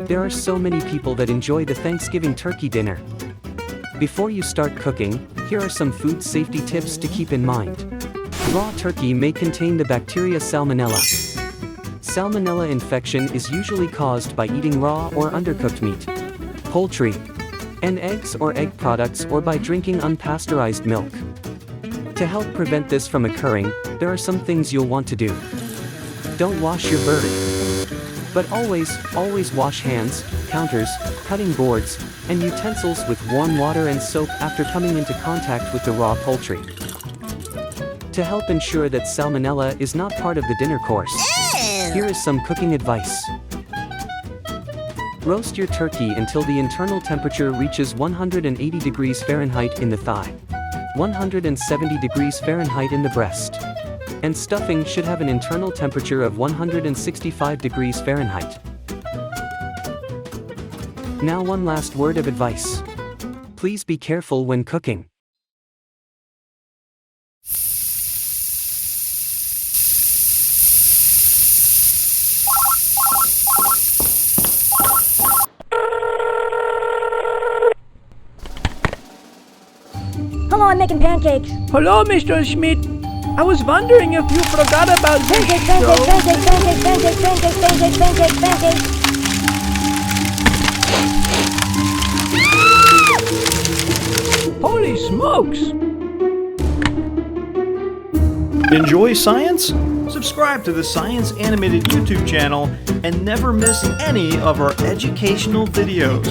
There are so many people that enjoy the Thanksgiving turkey dinner. Before you start cooking, here are some food safety tips to keep in mind. Raw turkey may contain the bacteria Salmonella. Salmonella infection is usually caused by eating raw or undercooked meat, poultry, and eggs or egg products, or by drinking unpasteurized milk. To help prevent this from occurring, there are some things you'll want to do. Don't wash your bird. But always wash hands, counters, cutting boards, and utensils with warm water and soap after coming into contact with the raw poultry. To help ensure that Salmonella is not part of the dinner course, here is some cooking advice. Roast your turkey until the internal temperature reaches 180 degrees Fahrenheit in the thigh, 170 degrees Fahrenheit in the breast. And stuffing should have an internal temperature of 165 degrees Fahrenheit. Now one last word of advice. Please be careful when cooking. Hello, I'm making pancakes. Hello, Mr. Schmidt. I was wondering if you forgot about this show. Pancakes. Holy smokes! Enjoy science? Subscribe to the Science Animated YouTube channel and never miss any of our educational videos.